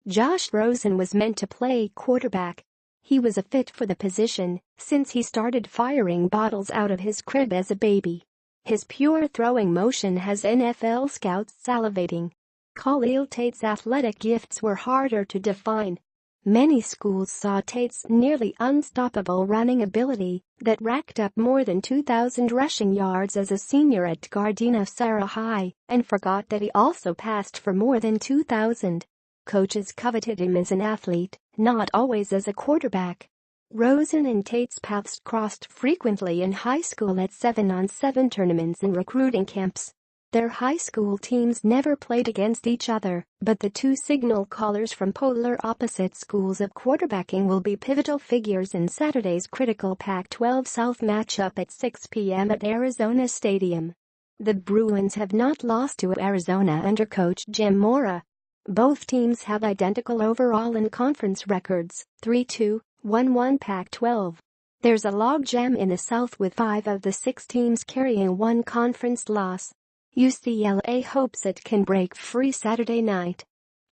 Josh Rosen was meant to play quarterback. He was a fit for the position since he started firing bottles out of his crib as a baby. His pure throwing motion has NFL scouts salivating. Khalil Tate's athletic gifts were harder to define. Many schools saw Tate's nearly unstoppable running ability that racked up more than 2,000 rushing yards as a senior at Gardena-Sarah High and forgot that he also passed for more than 2,000. Coaches coveted him as an athlete, not always as a quarterback. Rosen and Tate's paths crossed frequently in high school at 7-on-7 tournaments and recruiting camps. Their high school teams never played against each other, but the two signal callers from polar opposite schools of quarterbacking will be pivotal figures in Saturday's critical Pac-12 South matchup at 6 p.m. at Arizona Stadium. The Bruins have not lost to Arizona under coach Jim Mora. Both teams have identical overall and conference records, 3-2, 1-1 Pac-12. There's a logjam in the South with 5 of the 6 teams carrying one conference loss. UCLA hopes it can break free Saturday night.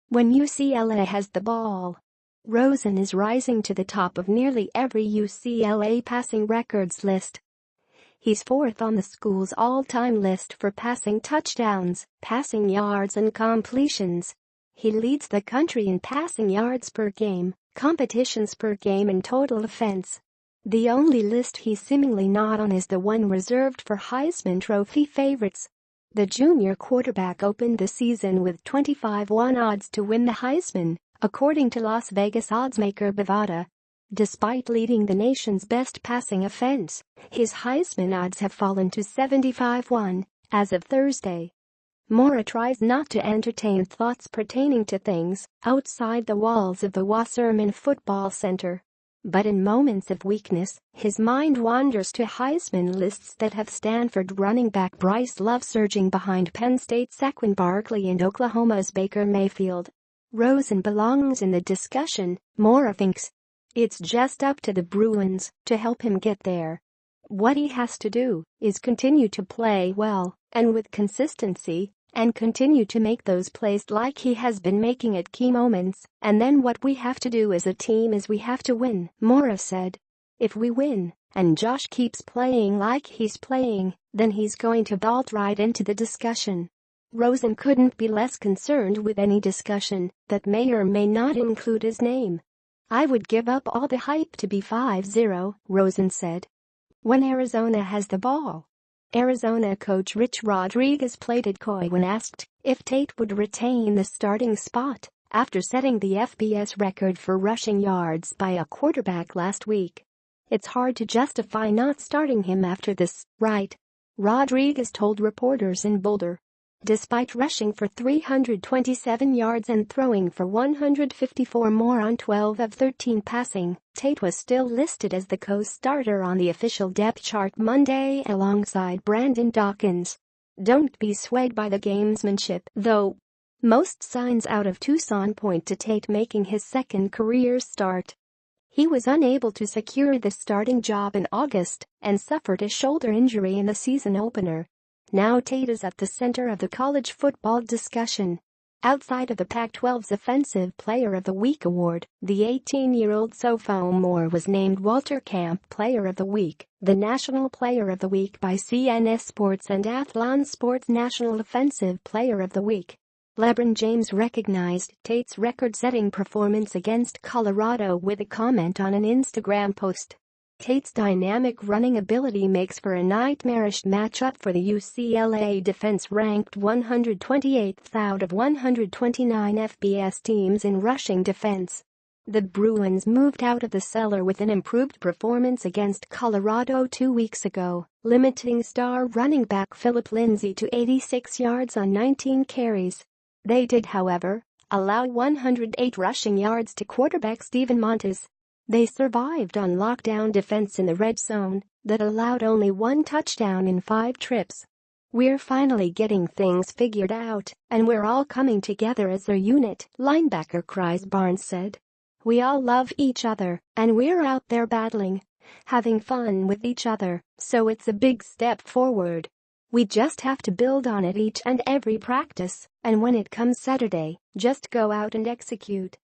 When UCLA has the ball, Rosen is rising to the top of nearly every UCLA passing records list. He's 4th on the school's all-time list for passing touchdowns, passing yards and completions. He leads the country in passing yards per game, competitions per game and total offense. The only list he's seemingly not on is the one reserved for Heisman Trophy favorites. The junior quarterback opened the season with 25-1 odds to win the Heisman, according to Las Vegas oddsmaker Bovada. Despite leading the nation's best passing offense, his Heisman odds have fallen to 75-1 as of Thursday. Mora tries not to entertain thoughts pertaining to things outside the walls of the Wasserman Football Center. But in moments of weakness, his mind wanders to Heisman lists that have Stanford running back Bryce Love surging behind Penn State's Saquon Barkley and Oklahoma's Baker Mayfield. Rosen belongs in the discussion, Mora thinks. It's just up to the Bruins to help him get there. What he has to do is continue to play well and with consistency, and continue to make those plays like he has been making at key moments, and then what we have to do as a team is we have to win, Mora said. If we win, and Josh keeps playing like he's playing, then he's going to vault right into the discussion. Rosen couldn't be less concerned with any discussion that may or may not include his name. I would give up all the hype to be 5-0, Rosen said. When Arizona has the ball. Arizona coach Rich Rodriguez played it coy when asked if Tate would retain the starting spot after setting the FBS record for rushing yards by a quarterback last week. It's hard to justify not starting him after this, right? Rodriguez told reporters in Boulder. Despite rushing for 327 yards and throwing for 154 more on 12 of 13 passing, Tate was still listed as the co-starter on the official depth chart Monday alongside Brandon Dawkins. Don't be swayed by the gamesmanship, though. Most signs out of Tucson point to Tate making his second career start. He was unable to secure the starting job in August and suffered a shoulder injury in the season opener. Now Tate is at the center of the college football discussion. Outside of the Pac-12's Offensive Player of the Week award, the 18-year-old sophomore was named Walter Camp Player of the Week, the National Player of the Week by CNS Sports and Athlon Sports National Offensive Player of the Week. LeBron James recognized Tate's record-setting performance against Colorado with a comment on an Instagram post. Tate's dynamic running ability makes for a nightmarish matchup for the UCLA defense ranked 128th out of 129 FBS teams in rushing defense. The Bruins moved out of the cellar with an improved performance against Colorado 2 weeks ago, limiting star running back Philip Lindsay to 86 yards on 19 carries. They did, however, allow 108 rushing yards to quarterback Steven Montez. They survived on lockdown defense in the red zone that allowed only 1 touchdown in 5 trips. We're finally getting things figured out, and we're all coming together as a unit, linebacker Chris Barnes said. We all love each other, and we're out there battling, having fun with each other, so it's a big step forward. We just have to build on it each and every practice, and when it comes Saturday, just go out and execute.